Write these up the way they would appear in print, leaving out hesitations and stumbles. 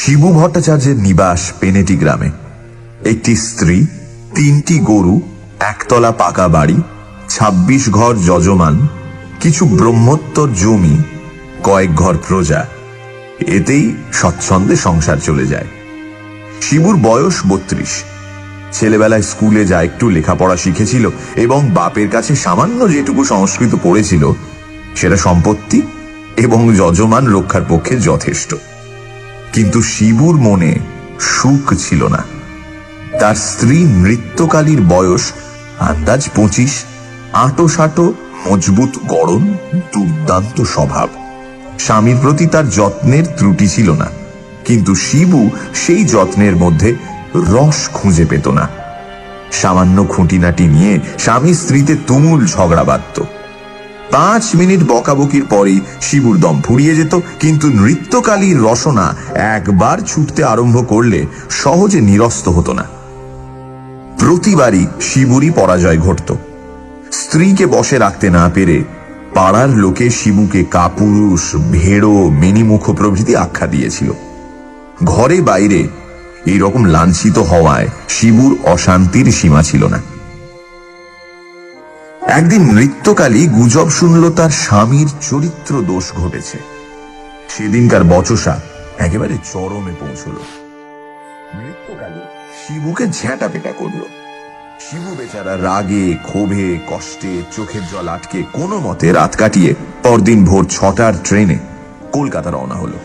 শিবু ভট্টাচার্যের নিবাস পেনেটি গ্রামে। একটি স্ত্রী, 3টি গরু, একতলা পাকা বাড়ি, 26 ঘর যজমান, কিছু ব্রহ্মোত্তর জমি, কয়েক ঘর প্রজা, এতেই স্বচ্ছন্দে সংসার চলে যায়। শিবুর বয়স 32। ছেলেবেলায় স্কুলে যা একটু লেখাপড়া শিখেছিল এবং বাপের কাছে সামান্য যেটুকু সংস্কৃত পড়েছিল সেটা সম্পত্তি এবং যজমান রক্ষার পক্ষে যথেষ্ট। কিন্তু শিবুর মনে সুখ ছিল না। তার স্ত্রী নৃত্যকালীর বয়স আন্দাজ 25, আঁটো মজবুত গড়ন, দুর্দান্ত স্বভাব। স্বামীর প্রতি তার যত্নের ত্রুটি ছিল না, কিন্তু শিবু সেই যত্নের মধ্যে রস খুঁজে পেত না। সামান্য খুঁটিনাটি নিয়ে স্বামী স্ত্রীতে তুমুল ঝগড়া বাঁধত। 5 মিনিট বকাবকির পরেই শিবুর দম ফুরিয়ে যেত, কিন্তু নৃত্যকালীর রসনা একবার ছুটতে আরম্ভ করলে সহজে নিরস্ত হতো না। প্রতিবারই শিবুরই পরাজয় ঘটত। স্ত্রীকে বশে রাখতে না পেরে পাড়ার লোকে শিবুকে কাপুরুষ, ভেড়ো, মেনিমুখ প্রভৃতি আখ্যা দিয়েছিল। ঘরে বাইরে এইরকম লাঞ্ছিত হওয়ায় শিবুর অশান্তির সীমা ছিল না। একদিন নৃত্যকালী গুজব শুনল তার স্বামীর চরিত্র দোষ ঘটেছে। সেদিনকার বচসা একেবারে চরমে পৌঁছল। নৃত্যকালী শিবুকে ঝ্যাঁটা পেটা করল। শিবু বেচারা রাগে, ক্ষোভে, কষ্টে চোখের জল আটকে কোনো মতে রাত কাটিয়ে পরদিন ভোর 6টার ট্রেনে কলকাতা রওনা হলো।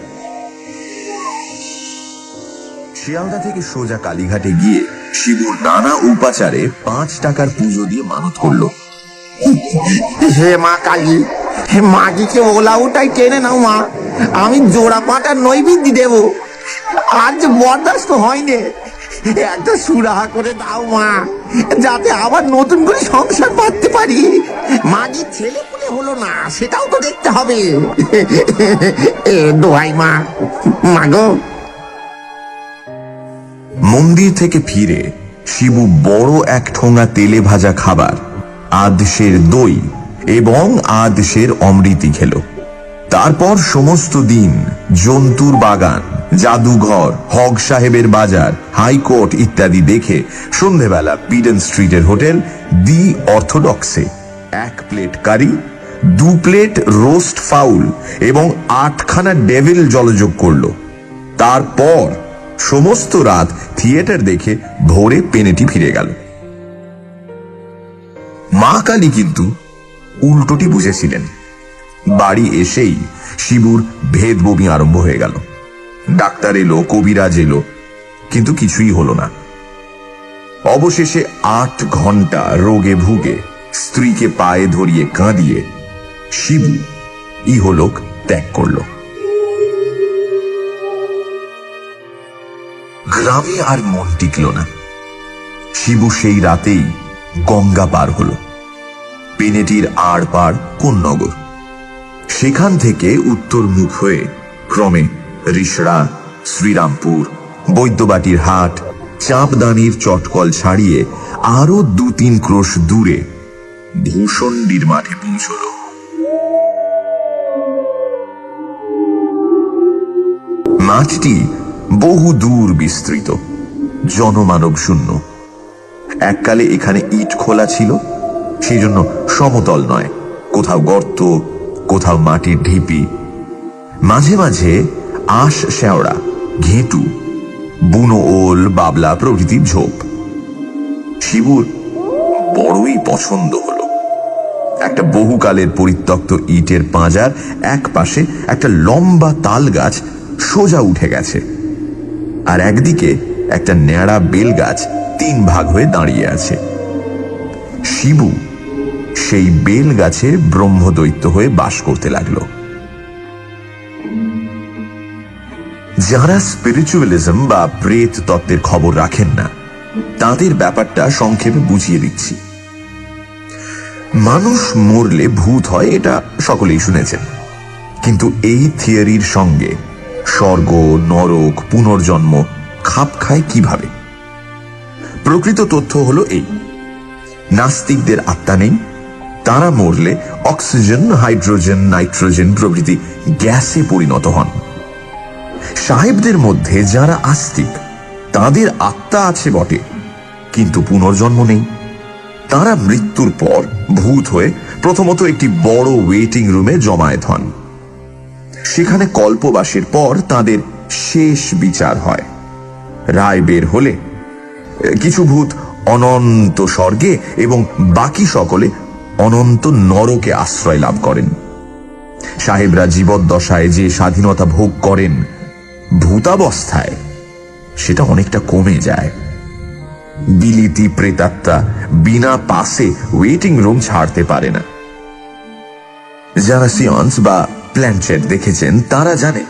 শিয়ালদা থেকে সোজা কালীঘাটে গিয়ে শিবু নানা উপাচারে 5 টাকার পুজো দিয়ে মানত করল। হে মা কালী, হে মাগিকে ওলা উঠাই টেনে নাও মা, আমি জোড়া পাটার নৈবেদ্য দেব। আজ বরদাস্ত হয়নি, একটা সুরাহা করে দাও মা, যাতে আবার নতুন করে সংসার পাততে পারি। মাগি ছেলে পুলে হলো না, সেটাও তো দেখতে হবে। দোহাই মা, মাগো। মন্দির থেকে ফিরে শিবু বড় এক ঠোঙা তেলে ভাজা খাবার, আধশের দই এবং আধশের অমৃতি খেল। তারপর সমস্ত দিন জন্তুর বাগান, জাদুঘর, হগ সাহেবের বাজার, হাইকোর্ট ইত্যাদি দেখে সন্ধেবেলা পিডেন স্ট্রিটের হোটেল দি অর্থোডক্সে 1 plate curry, 2 plate roast fowl এবং 8খানা ডেভিল জলযোগ করল। তারপর সমস্ত রাত থিয়েটার দেখে ভোরে পেনেটি ফিরে গেল। মা কালী কিন্তু উল্টোটি বুঝেছিলেন। বাড়ি এসেই শিবুর ভেদ বমি আরম্ভ হয়ে গেল। ডাক্তার এলো, কবিরাজ এলো, কিন্তু কিছুই হলো না। অবশেষে 8 ঘন্টা রোগে ভুগে স্ত্রীকে পায়ে ধরিয়ে কাঁদিয়ে শিবু ইহলোক ত্যাগ করল। গ্রামে আর মন টিকল না। শিবু সেই রাতেই গঙ্গা পার হলো। পেনেটির আর পার কোন্নগর। সেখান থেকে উত্তর মুখ হয়ে ক্রমে রিষড়া, শ্রীরামপুর, বৈদ্যবাটির হাট, চাঁপদানির চটকল ছাড়িয়ে আরো 2-3 ক্রোশ দূরে ভূষণ্ডির মাঠে পৌঁছল। মাঠটি বহু দূর বিস্তৃত, জনমানব শূন্য। এককালে এখানে ইট খোলা ছিল, সেই জন্য সমতল নয়, কোথাও গর্ত, কোথাও মাটির ঢিপি, মাঝে মাঝে আঁশ শেওড়া, ঘেঁটু, বুনো ওল, বাবলা প্রভৃতির ঝোপ। শিবুর বড়ই পছন্দ হলো। একটা বহুকালের পরিত্যক্ত ইটের পাঁজার এক পাশে একটা লম্বা তাল গাছ সোজা উঠে গেছে, আর একদিকে একটা ন্যাড়া বেল গাছ 3 ভাগ হয়ে দাঁড়িয়ে আছে। শিবু সেই বেল গাছে ব্রহ্মদৈত্য হয়ে বাস করতে লাগলো। যারা স্পিরিচুয়ালিজম বা প্রেত তত্ত্বের খবর রাখেন না, তাদের ব্যাপারটা সংক্ষেপে বুঝিয়ে দিচ্ছি। মানুষ মরলে ভূত হয়, এটা সকলেই শুনেছেন, কিন্তু এই থিওরির সঙ্গে স্বর্গ, নরক, পুনর্জন্ম খাপ খায় কিভাবে? প্রকৃত তথ্য হলো এই: নাস্তিকদের আত্মা নেই, তারা মরলে অক্সিজেন, হাইড্রোজেন, নাইট্রোজেন প্রভৃতি গ্যাসে পরিণত হন। সাহেবদের মধ্যে যারা আস্তিক তাদের আত্মা আছে বটে, কিন্তু পুনর্জন্ম নেই। তারা মৃত্যুর পর ভূত হয়ে প্রথমত একটি বড় ওয়েটিং রুমে জমায়েত হন। সেখানে কল্পবাসের পর তাদের শেষ বিচার হয়। রায় বের হলে কিছু ভূত অনন্ত স্বর্গে এবং বাকি সকলে অনন্ত নরকে আশ্রয় লাভ করেন। সাহেবরা জীবদ্দশায় যে স্বাধীনতা ভোগ করেন, ভূতাবস্থায় সেটা অনেকটা কমে যায়। বিলিতি প্রেতাত্মা বিনা পাসে ওয়েটিং রুম ছাড়তে পারে না। যারা সিয়ন্স বা প্ল্যানচেট দেখেছেন তারা জানে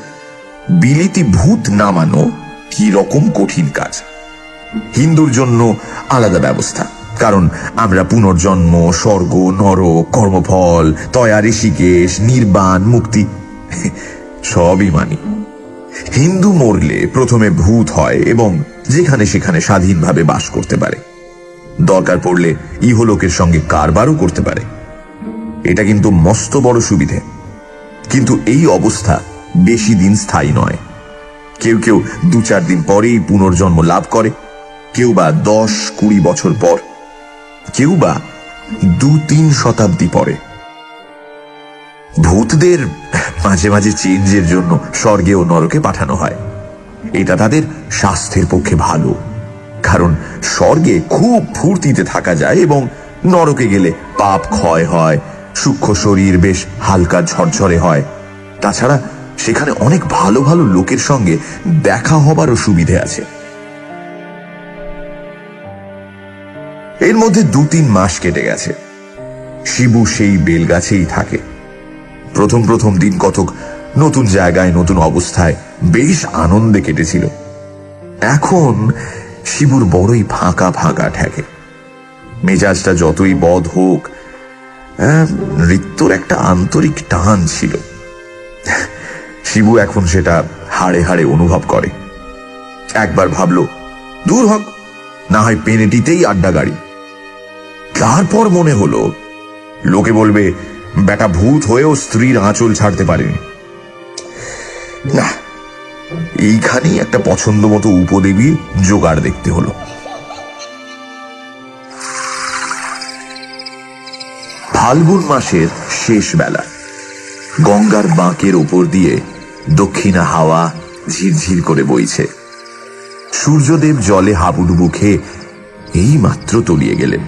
বিলিতি ভূত নামানো কি রকম কঠিন কাজ। হিন্দুর জন্য আলাদা ব্যবস্থা, কারণ আমরা পুনর্জন্ম, স্বর্গ, নরক, কর্মফল, তয়া, ঋষিকেশ, নির্বাণ, মুক্তি সবই মানি। হিন্দু মরলে প্রথমে ভূত হয় এবং যেখানে সেখানে স্বাধীনভাবে বাস করতে পারে। দরকার পড়লে ইহলোকের সঙ্গে কারবারও করতে পারে। এটা কিন্তু মস্ত বড় সুবিধে। কিন্তু এই অবস্থা বেশি দিন স্থায়ী নয়। কেউ কেউ 2-4 দিন পরেই পুনর্জন্ম লাভ করে, কেউ বা 10-20 বছর পর, কেউ বা 2-3 শতাব্দী পরে। ভূতদের মাঝে মাঝে চেঞ্জের জন্য স্বর্গে ও নরকে পাঠানো হয়। এটা তাদের স্বাস্থ্যের পক্ষে ভালো, কারণ স্বর্গে খুব ফুর্তিতে থাকা যায় এবং নরকে গেলে পাপ ক্ষয় হয়, সূক্ষ্ম শরীর বেশ হালকা ঝরঝরে হয়। তাছাড়া সেখানে অনেক ভালো ভালো লোকের সঙ্গে দেখা হবারও সুবিধে আছে। এর মধ্যে 2-3 মাস কেটে গেছে। শিবু সেই বেলগাছেই থাকে। প্রথম দিন কতক নতুন জায়গায়, নতুন অবস্থায় বেশ আনন্দে কেটেছিল। এখন শিবুর বড়ই ফাঁকা ফাঁকা ঠেকে। মেজাজটা যতই বদ হোক, নৃত্যর একটা আন্তরিক টান ছিল। শিবু এখন সেটা হাড়ে হাড়ে অনুভব করে। একবার ভাবলো দূর হোক, না হয় পেনেটিতেই আড্ডা গাড়ি। তারপর মনে হলো লোকে বলবে বেটা ভূত হয়েও স্ত্রীর আঁচল ছাড়তে পারেনি। না, এইখানেই একটা পছন্দ মতো উপদেবী জোগাড় দেখতে হলো। ফাল্গুন মাসের শেষ বেলা গঙ্গার বাঁকের ওপর দিয়ে দক্ষিণা হাওয়া ঝিরঝির করে বইছে। সূর্যদেব জলে হাবুডুবু খেয়ে এই মাত্র তলিয়ে গেলেন।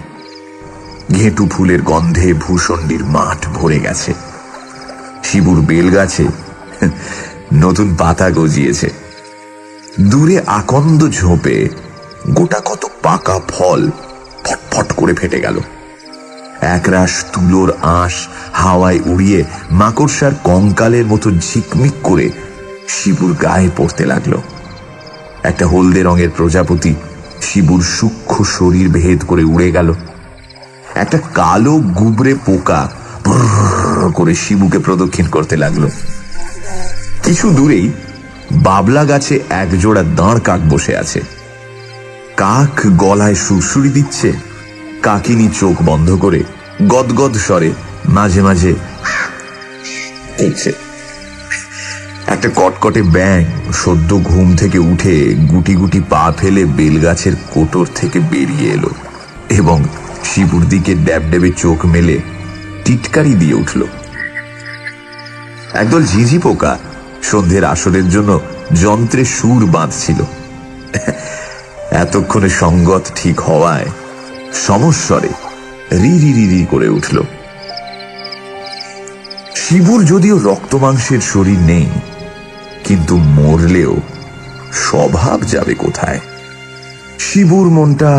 ঘেঁটু ফুলের গন্ধে ভূষণ্ডির মাঠ ভরে গেছে। শিবুর বেলগাছে নতুন পাতা গজিয়েছে। দূরে আকন্দ ঝোপে গোটা কত পাকা ফল ফটফট করে ফেটে গেল। একরাশ তুলোর আঁশ হাওয়ায় উড়িয়ে মাকড়সার কঙ্কালের মতো ঝিকমিক করে শিবুর গায়ে পড়তে লাগলো। একটা হলদে রঙের প্রজাপতি শিবুর সূক্ষ্ম শরীর ভেদ করে উড়ে গেল। একটা কালো গুবরে পোকা করে শিবুকে প্রদক্ষিণ করতে লাগলো। কিছু দূরেই বাবলা গাছে একজোড়া দাঁড় কাক বসে আছে। কাক গলায় সুরসুরি দিচ্ছে, কাকিনী চোখ বন্ধ করে গদগদ স্বরে মাঝে মাঝে করছে। একটা কটকটে ব্যাঙ সদ্য ঘুম থেকে উঠে গুটি গুটি পা ফেলে বেলগাছের কোটর থেকে বেরিয়ে এলো এবং শিবুর দিকে ড্যাবড্যাবে চোখ মেলে টিটকারি দিয়ে উঠল। একদল ঝিঝি পোকা সন্ধ্যের আসরের জন্য যন্ত্রে সুর বাঁধছিল। এতক্ষণে সঙ্গত ঠিক হওয়ায় সমস্বরে রি রি রি রি করে উঠল। শিবুর যদিও রক্ত মাংসের শরীর নেই, কিন্তু মরলেও স্বভাব যাবে কোথায়? শিবুর মনটা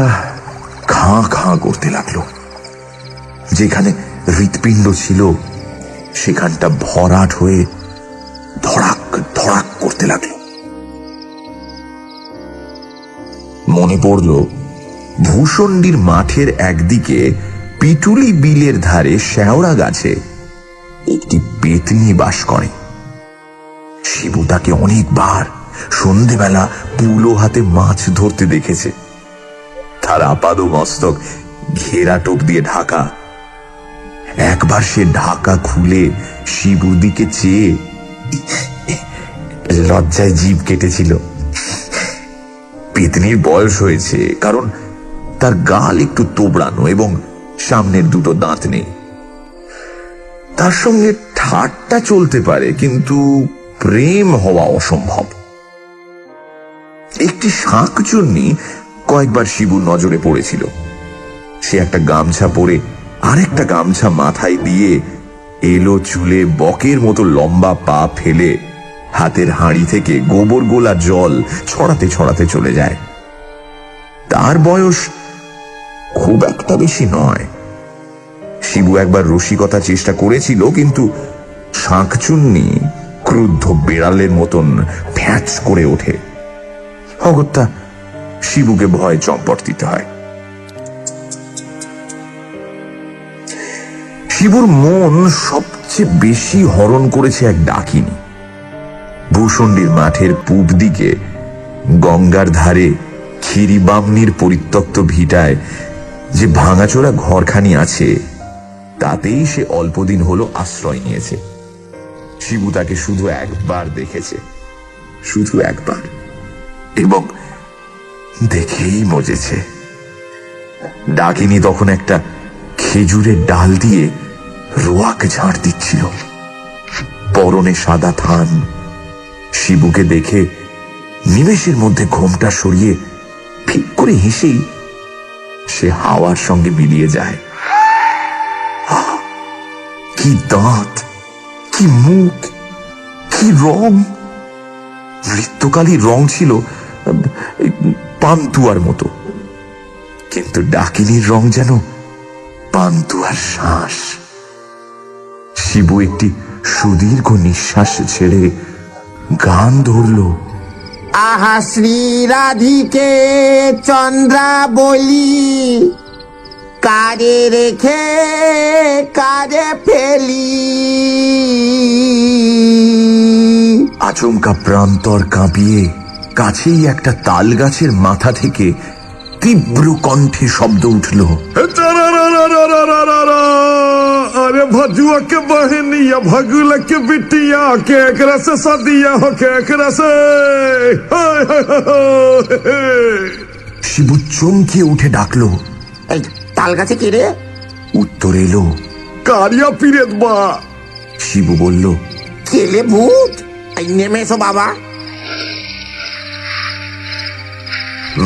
খাঁ খাঁ করতে লাগলো। যেখানে হৃৎপিণ্ড ছিল সেখানটা ভরাট হয়ে ধড়াক ধড়াক করতে লাগলো। মনে পড়ল ভূষণ্ডির মাঠের একদিকে পিটুলি বিলের ধারে শেওড়া গাছে একটি পেতনি বাস করে। শিবু তাকে অনেকবার সন্ধেবেলা পুলো হাতে মাছ ধরতে দেখেছে। তার আপাদ মস্তক ঘেরা টোপ দিয়ে ঢাকা। একবার সে ঢাকা খুলে শিবুর দিকে চেয়ে লজ্জায় জিভ কেটেছিল। পেতনির বয়স হয়েছে, কারণ তার গাল একটু তোবড়ানো এবং সামনের দুটো দাঁত নেই। তার সঙ্গে ঠাট্টা চলতে পারে, কিন্তু প্রেম হওয়া অসম্ভব। একটি শাঁকচুন্নি কয়েকবার শিবুর নজরে পড়েছিল। সে একটা গামছা পরে আরেকটা গামছা মাথায় দিয়ে এলো চুলে বকের মতো লম্বা পা ফেলে হাতের হাঁড়ি থেকে গোবর গোলা জল ছড়াতে ছড়াতে চলে যায়। তার বয়স খুব একটা বেশি নয়। শিবু একবার রসিকতা চেষ্টা করেছিল, কিন্তু শাঁকচুন্নি ক্রুদ্ধ বেড়ালের মতন ফ্যাঁচ করে ওঠে। অগত্যা শিবুকে ভয় চম্পট দিতে হয়। শিবুর মন সবচেয়ে বেশি হরণ করেছে এক ডাকিনী। ভূষণ্ডির মাঠের পূব দিকে গঙ্গার ধারে ক্ষীরিবামনির পরিত্যক্ত ভিটায় যে ভাঙাচোরা ঘরখানি আছে, তাতেই সে অল্পদিন হলো আশ্রয় নিয়েছে। শিবু তাকে শুধু একবার দেখেছে, শুধু একবার, এবং দেখেই মজেছে। ডাকিনী তখন একটা খেজুরের ডাল দিয়ে রোয়াকে ঝাড় দিচ্ছিল। পরনে সাদা থান। শিবুকে দেখে নিমেষের মধ্যে ঘোমটা সরিয়ে ঠিক করে হেসেই সে হাওয়ার সঙ্গে মিলিয়ে যায়। কি দাঁত, কি মুখ, কি রং! নৃত্যকালী রং ছিল পান্তুয়ার মতো, কিন্তু ডাকিনীর রং যেন পান্তুয়ার শ্বাস। শিবু একটি সুদীর্ঘ নিঃশ্বাস ছেড়ে গান ধরল। আহা শ্রী রাধিকে চন্দ্রা বলি, কারে রেখে কারে ফেলি। আচমকা প্রান্তর কাঁপিয়ে কাছেই একটা তাল গাছের মাথা থেকে তীব্র কণ্ঠে শব্দ উঠল। अरे भजुआ के बहनिया भगुल के बिटिया के एकरा से सदिया हो के एकरा से। শিবু চমকে উঠে ডাকলো, এই তাল গাছে কে রে? উত্তর এলো, कारिया पीरेत बा। শিবু বলল, কেলে ভূত? এই নেমে এসো বাবা।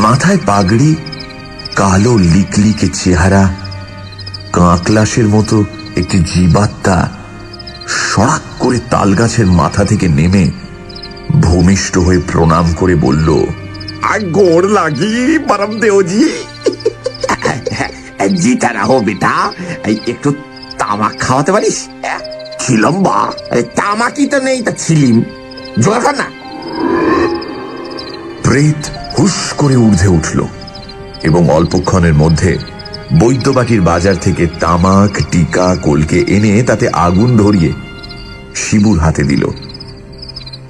মাথায় পাগড়ি, কালো লিকলিকে চেহারা, কাঁকলাসের মতো একটি জীবাত্মা সড়াক করে তালগাছের মাথা থেকে নেমে ভূমিষ্ঠ হয়ে প্রণাম করে বলল, आ गोड़ लागी परम देव जी। জিতা রাহো বেটা, এই একটু তামাক খাওয়াতে পারিস? ছিলাম বা তামাকই তো নেই, তা ছিলিম। জোগাড় কর না। প্রেত হুস করে ঊর্ধ্বে উঠল এবং অল্পক্ষণের মধ্যে বৈদ্যবাটির বাজার থেকে তামাক, টিকা, কলকে এনে তাতে আগুন ধরিয়ে শিবুর হাতে দিল।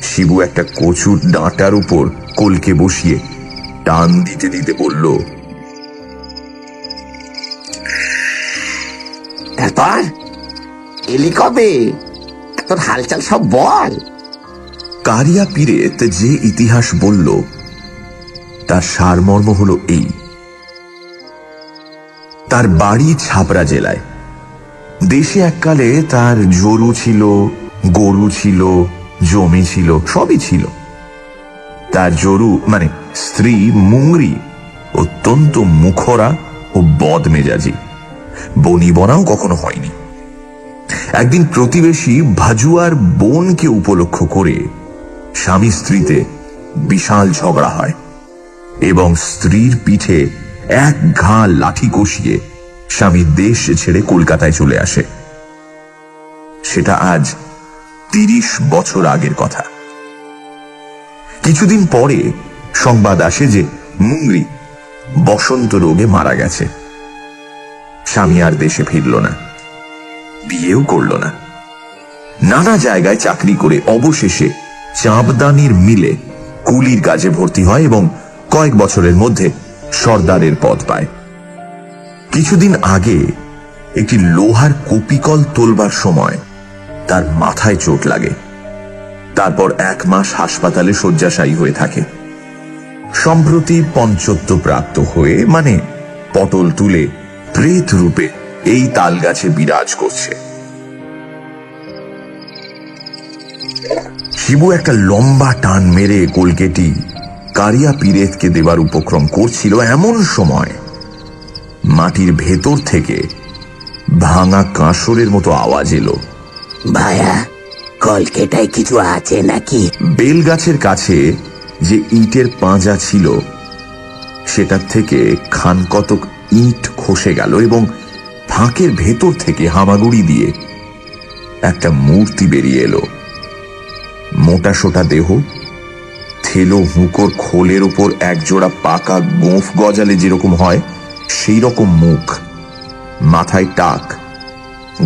শিবু একটা কচুর ডাঁটার উপর কলকে বসিয়ে টান দিতে দিতে বলল, তারপর এলি কবে? তোর হালচাল সব বল। কারিয়া পীরেত যে ইতিহাস বলল তার সারমর্ম হলো এই। তার বাড়ি ছাপড়া জেলায়। দেশে এককালে তার জরু ছিল, গরু ছিল, জমি ছিল, সবই ছিল। তার জরু মানে স্ত্রী মুংরি অত্যন্ত মুখরা ও বদমেজাজি, বনিবনাও কখনো হয়নি। একদিন প্রতিবেশী ভাজুয়ার বোনকে উপলক্ষ করে স্বামী স্ত্রীতে বিশাল ঝগড়া হয় এবং স্ত্রীর পিঠে এক ঘা লাঠি কষিয়ে স্বামী দেশ ছেড়ে কলকাতায় চলে আসে। সেটা আজ 30 বছর আগের কথা। কিছুদিন পরে সংবাদ আসে যে মুংরি বসন্ত রোগে মারা গেছে। স্বামী আর দেশে ফিরল না, বিয়েও করল না। নানা জায়গায় চাকরি করে অবশেষে চাঁপদানির মিলে কুলির কাজে ভর্তি হয় এবং কয়েক বছরের মধ্যে সর্দারের পদ পায়। কিছুদিন আগে একটি লোহার কপিকল তোলবার সময় তার মাথায় চোট লাগে। তারপর 1 মাস হাসপাতালে শয্যাশায়ী হয়ে থাকে। সম্প্রতি পঞ্চত্ব প্রাপ্ত হয়ে, মানে পটল তুলে প্রেত রূপে এই তাল গাছে বিরাজ করছে। শিবু একটা লম্বা টান মেরে কলকেটি কারিয়া পীরেতকে দেবার উপক্রম করছিল, এমন সময় মাটির ভেতর থেকে ভাঙা কাঁসরের মতো আওয়াজ এলো। ভায়া, কলকেটায় কিছু আছে নাকি? বেল গাছের কাছে যে ইটের পাঁজা ছিল সেটার থেকে খানকতক ইট খসে গেল এবং ফাঁকের ভেতর থেকে হামাগুড়ি দিয়ে একটা মূর্তি বেরিয়ে এলো। মোটা সোটা দেহ, থেলো হুঁকোর খোলের উপর একজোড়া পাকা গোঁফ গজালে যেরকম হয় সেই রকম মুখ, মাথায় টাক,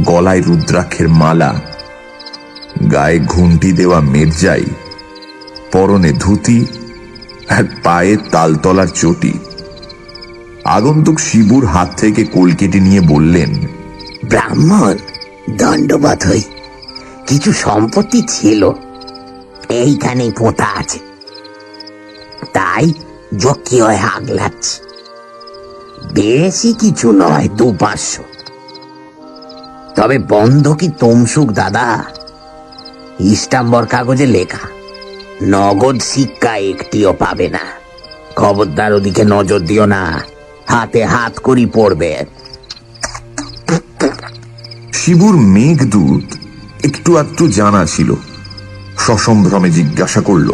গলায় রুদ্রাক্ষের মালা, গায়ে ঘুন্টি দেওয়া মেরজাই, পরনে ধুতি আর পায়ে তালতলার চটি। আগন্তুক শিবুর হাত থেকে কলকেটি নিয়ে বললেন, ব্রাহ্মণ, দণ্ডবত হই। কিছু সম্পত্তি ছিল, এইখানেই পোঁতা আছে, তাই জকি হয়ে আগলাচ্ছি। বেশি কিছু নয়, 200-500। তবে বন্ধকি তমসুক দাদা, ইস্টাম্বর কাগজে লেখা, নগদ শিক্ষা একটিও পাবে না। খবরদার ওদিকে নজর দিও না, হাতে হাত করি পড়বে। শিবুর মেঘদূত একটু আধটু জানা ছিল, সসম্ভ্রমে জিজ্ঞাসা করল,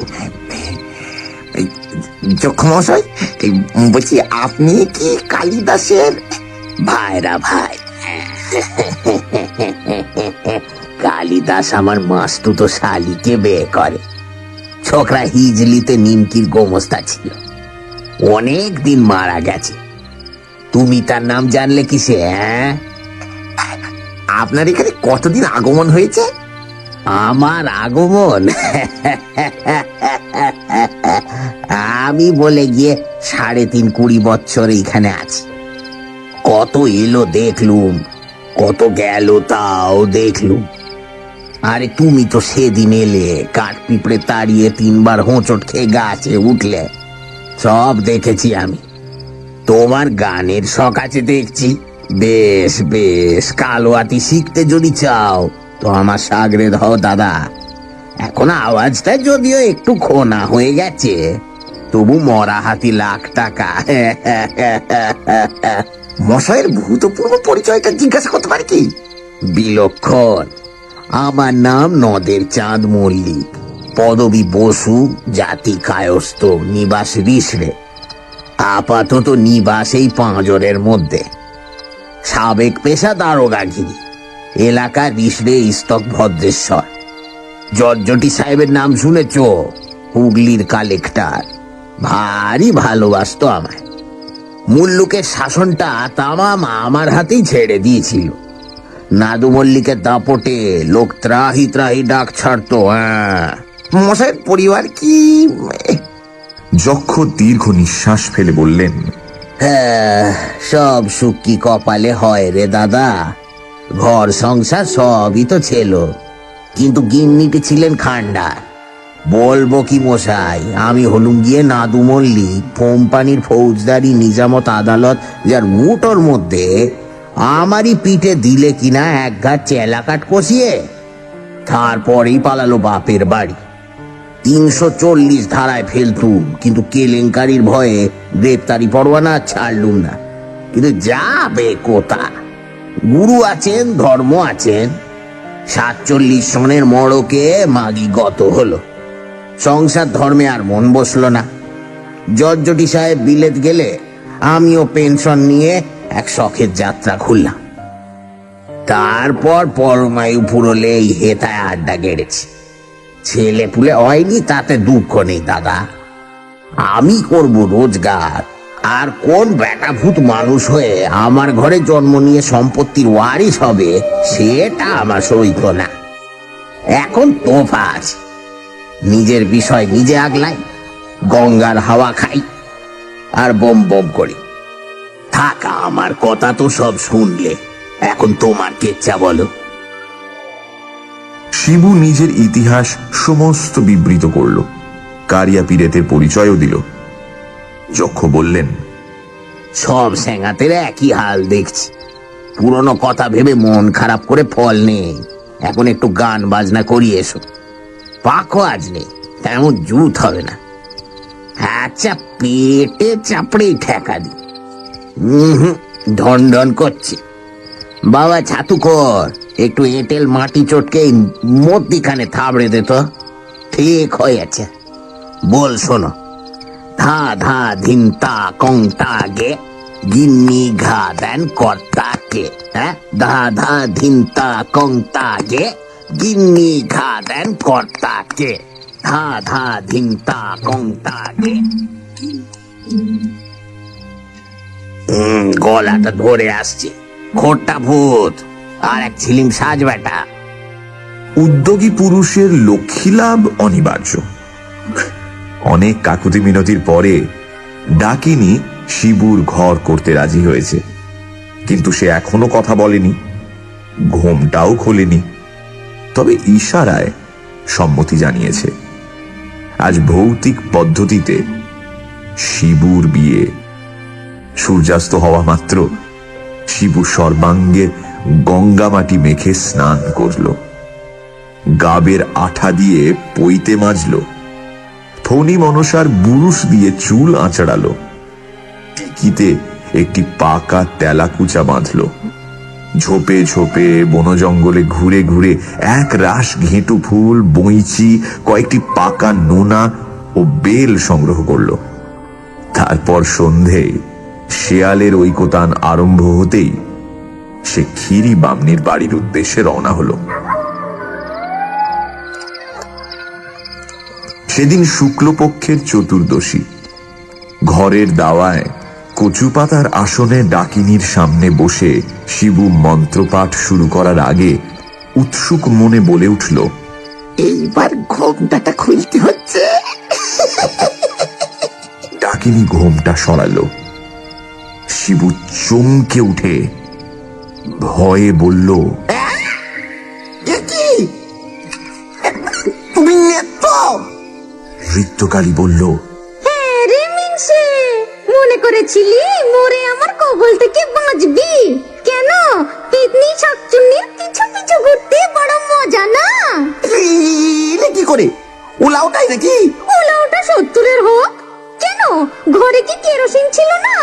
যক্ষমশাই, বলছি আপনি কি কালিদাসের? ভাইরা ভাই, কালিদাস আমার মাস্তুতো শালিকে বিয়ে করে। ছোকরা হিজলিতে নিমকির গোমস্তা ছিল, অনেক দিন মারা গেছে। তুমি তার নাম জানলে কিসে? আপনার এখানে কতদিন আগমন হয়েছে? আমার আগমন? আমি বলে গিয়ে 3.5-20 বছর এইখানে আছি। কত এলো দেখলুম, কত গেল তাও দেখলুম। আরে তুমি তো সেদিন এলে, কাঠ পিঁপড়ে তাড়িয়ে 3 বার হোঁচট খেয়ে গাছে উঠলে, সব দেখেছি আমি। তোমার গানের শখ আছে দেখছি। বেশ বেশ, কালোয়াতি শিখতে যদি চাও তো আমার সাগরে দাও দাদা। এখন আওয়াজটা যদিও একটু খোনা হয়ে গেছে, তবু মরা হাতি লাখ টাকা। মশাইয়ের ভূতপূর্ব পরিচয়টা জিজ্ঞাসা করতে পারি কি? বিলক্ষণ। আমার নাম নদের চাঁদ মল্লিক, পদবী বসু, জাতি কায়স্থ, নিবাস রিসড়ে। আপাতত নিবাস এই পাঁজরের মধ্যে। সাবেক পেশা দারোগাগিরি, এলাকা রিসড়ে ইস্তক ভদ্রেশ্বর। জর্জটি সাহেবের নাম শুনেছ? হুগলির কালেক্টর, ভারী ভালোবাসতো আমায়। মুল্লুকের শাসনটা তামাম আমার হাতেই ছেড়ে দিয়েছিল। নাদু মল্লিকের দাপটে লোক ত্রাহি ত্রাহি ডাক ছাড়তো। মশাইয়ের পরিবার কি? যক্ষ দীর্ঘ নিঃশ্বাস ফেলে বললেন, হ্যাঁ, সব সুখ কি কপালে হয় রে দাদা? ঘর সংসার সবই তো ছিল, কিন্তু গিন্নিটি ছিলেন খান্ডা। বলবো কি মশাই, আমি হলুম গিয়ে নাদু মল্লিক, কোম্পানির ফৌজদারি নিজামত আদালত যার মুটোর মধ্যে আমারই পিঠে দিলে কিনা এক ঘাট চেলাকাট কষিয়ে। তারপরেই পালালো বাপের বাড়ি। 340 ধারায় ফেলতুম, কিন্তু কেলেঙ্কারির ভয়ে গ্রেপ্তারি পরোয়ানা ছাড়লুম না। কিন্তু যাবে কোথা? গুরু আছেন, ধর্ম আছেন। 47 সনের মড়কে মাগি গত হলো। সংসার ধর্মে আর মন বসলো না। জর্জটি সাহেব বিলেত গেলে আমিও পেনশন নিয়ে এক শখের যাত্রা খুললাম। তারপর পরমায়ু ফুরলে এই হেতায় আড্ডা গেড়েছি। ছেলে পুলে হয়নি, তাতে দুঃখ নেই দাদা। আমি করব রোজগার, আর কোন বেটা ভূত মানুষ হয়ে আমার ঘরে জন্ম নিয়ে সম্পত্তির ওয়ারিশ হবে সেটা আমার সইত না। এখন তোফা আছে, নিজের বিষয় নিজে আগলাই, গঙ্গার হাওয়া খাই আর বম বম করি। থাকা আমার কথা তো সব শুনলে, এখন তোমার কেচ্ছা বলো। শিবু নিজের ইতিহাস সমস্ত বিবৃত করল, কারিয়া পীরেতের পরিচয়ও দিল। যক্ষ বললেন, সব স্যাঙাতের একই হাল দেখছি। পুরনো কথা ভেবে মন খারাপ করে ফল নেই। এখন একটু গান বাজনা করিয়ে এসো। পাকও আজ নেই, তেমন জুত হবে না। আচ্ছা, পেটে চাপড়েই ঠেকা দি। ঢন ঢন করছে। বাবা ছাতু কর, একটু এঁটেল মাটি চটকে মধ্যিখানে থাবড়ে দে তো। ঠিক হয়েছে। বল শোনো। ধা ধা ধিন তা কং তা গে, গিন্নি ঘা দেন কর্তাকে। হ্যাঁ, ধা ধা ধিন তা কং তা গে, গিন্নি ঘা দেন কর্তাকে। ধা ধা ধিন তা কং তা গে। গলাটা ধরে আসছে। খোট্টা ভূত আর এক ছিলিম সাজ বেটা। উদ্যোগী পুরুষের লক্ষ্মী লাভ অনিবার্য। অনেক কাকুতি মিনতির পরে ডাকিনী শিবুর ঘর করতে রাজি হয়েছে, কিন্তু সে এখনো কথা বলেনি, ঘোমটাও খোলেনি, তবে ইশারায় সম্মতি জানিয়েছে। আজ ভৌতিক পদ্ধতিতে শিবুর বিয়ে। সূর্যাস্ত হওয়া মাত্র শিবু সর্বাঙ্গে গঙ্গা মাটি মেখে স্নান করল, গাবের আঠা দিয়ে পইতে মাজল, ফণি মনসার বুরুশ দিয়ে চুল আঁচড়ালো, টিকিতে একটি পাকা তেলাকুচা বাঁধল, ঝোপে ঝোপে বন জঙ্গলে ঘুরে ঘুরে এক রাশ ঘেঁটু ফুল, বইচি, কয়েকটি পাকা নোনা ও বেল সংগ্রহ করল। তারপর সন্ধে শেয়ালের ঐকতান আরম্ভ হতেই সে ক্ষীরি বামনির বাড়ির উদ্দেশ্যে রওনা হলো। সেদিন শুক্লপক্ষের চতুর্দশী। ঘরের দাওয়ায় কচু পাতার আসনে ডাকিনীর সামনে বসে শিবু মন্ত্রপাঠ শুরু করার আগে উৎসুক মনে বলে উঠল, এইবার ঘোমটাটা খুলতে হচ্ছে। ডাকিনী ঘোমটা সরালো। শিবু চমকে উঠে ভয়ে বলল, এ কি? তুমি নেতো? ঋত্যকালী বলল, হ্যাঁ রে মিনসে, মনে করেছিলি মোরে আমার কবল থেকে বাঁচবি? কেন, পেতনি শাকচুন্নির পিছু পিছু ঘুরতে বড় মজা না? এলে কি করে? ওলাওটাই নাকি? ওলা ওটা 70-এর হোক। কেন, ঘরে কি কেরোসিন ছিল না?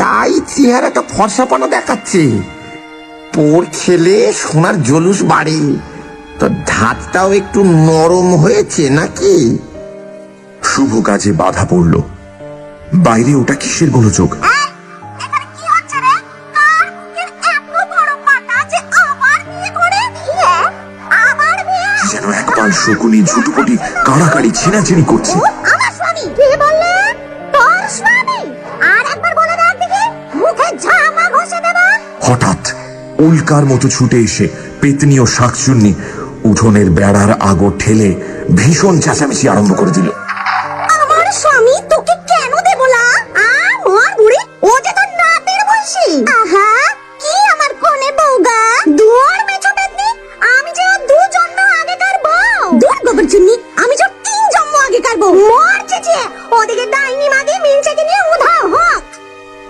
তাই চেহারাটা ফর্সাপানা দেখাচ্ছে। পোর খেলে সোনার জলুস বাড়ে, তো ধাতটাও একটু নরম হয়েছে নাকি? শুভ কাজে বাধা পড়ল। বাইরে ওটা কিসের গোলযোগ? এখানে কি হচ্ছে রে? কার বুকের এত বড় পাটা যে আবার বিয়ে করে? হ্যাঁ, আবার বিয়ে? যেন একপাল শকুনি ঝুটুপুটি কাড়াকাড়ি ছিনাছিনি করছে। আমার স্বামী? কে বললে? তোর স্বামী? আর একবার বলে দেখ দেখি, মুখে ঝামা ঘষে দেবা। হঠাৎ উল্কার মতো ছুটে এসে পেতনি ও শাকচুন্নি উঠোনের বেড়ার আগর ঠেলে ভীষণ চেঁচামেচি আরম্ভ করে দিল। আমার স্বামী তোকে কেন দেব না? আমার বুড়ি, ও যে তোর নাতের বয়সী। আহা, কি আমার কোনে বউগা? দুয়ার মেছো পেতনি, আমি যে ওর 2 জন্ম আগেকার বউ। দূর গোবর চুন্নি, আমি যে 3 জন্ম আগেকার বউ। মরছে যে, ওদিকে ডাইনি মাগি মিনচাকে নিয়ে উধাও হোক।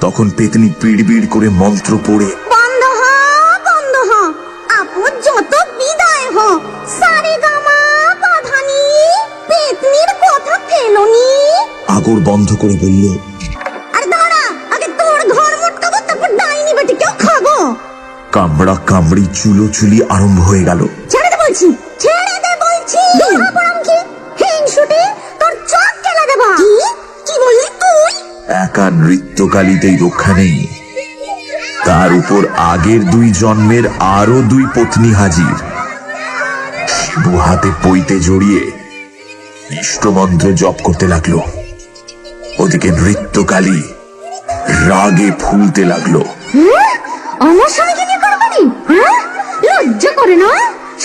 তখন পেতনি পিড় করে মন্ত্র পড়ে বন্ধ হ, বন্ধ হ। আপু যত বিদায় হ। সারে গামা পাধানি, পেতনির কথা কেলনি। আগর বন্ধ করে বলল, আর দাঁড়া, আগে তোর ঘর মোটকাবো, তারপর ডাইনি বেটিকেও খাবো। কামড়া কামড়ি চুলোচুলি আরম্ভ হয়ে গেল। ছেড়ে দে বলছি, ছেড়ে দে বলছি। দূর পড়াম কি? হিংসুটি, তোর চোখ কেলে দেবা। কি বললি তুই? একা নৃত্যকালীতেই রক্ষা নেই, তার উপর আগের 2 জন্মের আরো 2 পত্নী হাজির। শিবু হাতে পইতে জড়িয়ে ইষ্টমন্ত্র জপ করতে লাগলো। ওদিকে নৃত্যকালী রাগে ফুলতে লাগলো। আমার স্বামীকে নিয়ে করবানি? হ্যাঁ, লজ্জা করে না?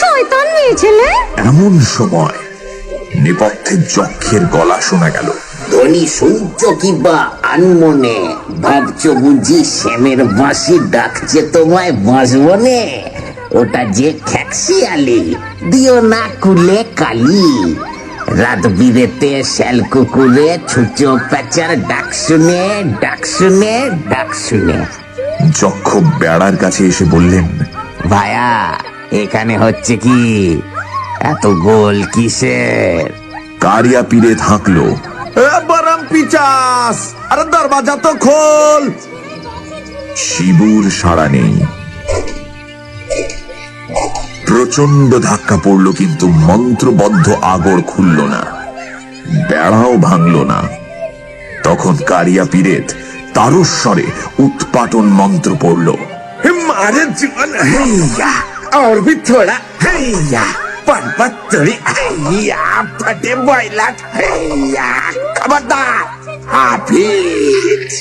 শয়তান মেয়ে ছেলে। এমন সময় নেপথ্যে যক্ষের গলা শোনা গেল। ধনী সূর্য কিবা আনমনে, ভাবছো বুঝি শ্যামের বাঁশি ডাকছে তোমায় বাঁশবনে? ওটা যে খ্যাকশিয়ালি, দিও না কুলে কালি। রাত বিরেতে শ্যাল কুকুরে ছুচো প্যাচার ডাক শুনে ডাক শুনে ডাক শুনে। যক্ষ বেড়ার কাছে এসে বললেন, ভায়া, এখানে হচ্ছে কি? এত গোল কিসের? কারিয়া পীরে থাকলো। বরম পিচাস, আরে দরওয়াজা তো খোল। শিবুর সাড়া নেই। প্রচন্ড ধাক্কা পড়লো, কিন্তু মন্ত্রবদ্ধ আগর খুলল না, বেড়াও ভাঙল না। তখন কারিয়া পীরেত তারস্বরে উৎপাটন মন্ত্র পড়ল। मारे जीवन हैया और भी थोड़ा हैया पर्वत तोड़ी हैया फटे बॉयला हैया खबरदार हाफिज।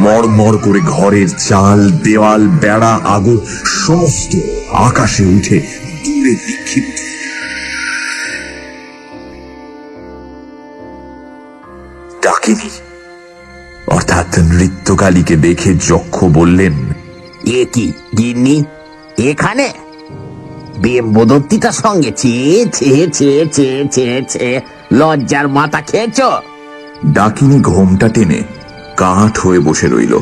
মড়মড় করে ঘরের চাল, দেওয়াল, বেড়া, আগর সমস্ত আকাশে উঠে দূরে নিক্ষিপ্ত। ডাকিনী অর্থাৎ নৃত্যকালীকে দেখে যক্ষ বললেন, এ কি গিন্নি এখানে? বিম্বদত্তিটার সঙ্গে ছে ছে ছে ছে ছে ছে, লজ্জার মাথা খেয়েছ? ডাকিনী ঘোমটা টেনে কাঠ হয়ে বসে রইল।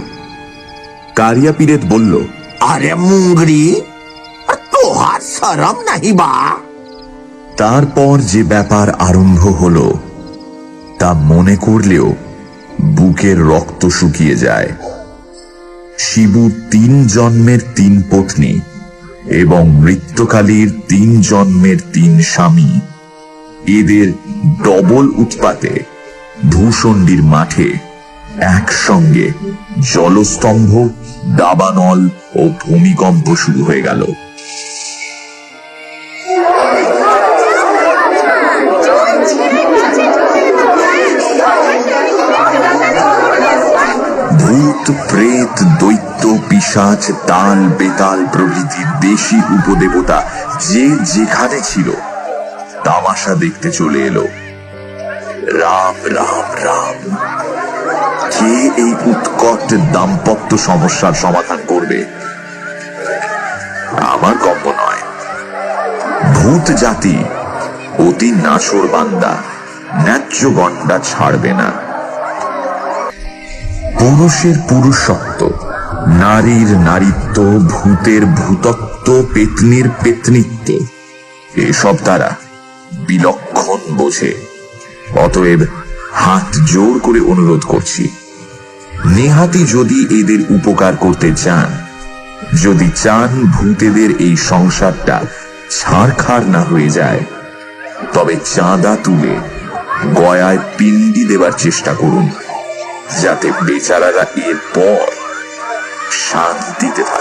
কারিয়া পীরেত বলল, আরে মুঙ্গরি, তোহার শরম নাহি বা? তারপর যে ব্যাপার আরম্ভ হলো তা মনে করলেও বুকের রক্ত শুকিয়ে যায়। শিবু 3 জন্মের 3 পত্নী এবং নৃত্যকালীর 3 জন্মের 3 স্বামী, এদের ডবল উৎপাতে ভূষণ্ডির মাঠে একসঙ্গে জলস্তম্ভ, দাবানল ও ভূমিকম্প শুরু হয়ে গেল। ভূত, প্রেত, দৈত্য, পিশাচ, তাল, বেতাল প্রভৃতি দেশি উপদেবতা যে যেখানে ছিল তামাশা দেখতে চলে এলো। রাম রাম রাম, কে এই উৎকট দাম্পত্য সমস্যার সমাধান করবে? আমার গল্প নয়। ভূত জাতি অতি নাছোড় বান্দা, ন্যায্য গণ্ডা ছাড়বে না। পুরুষের পুরুষত্ব, নারীর নারীত্ব, ভূতের ভূতত্ব, পেতনির পেতনিত্ব, এসব তারা বিলক্ষণ বোঝে। অতএব হাত জোর করে অনুরোধ করছি, নেহাতি যদি এদের উপকার করতে চান, যদি চান ভূতেদের এই সংসারটা ছাড়খাড় না হয়ে যায়, তবে চাঁদা তুলে গয়ায় পিণ্ডি দেবার চেষ্টা করুন, যাতে বেচারারা এরপর শান্তিতে থাকে।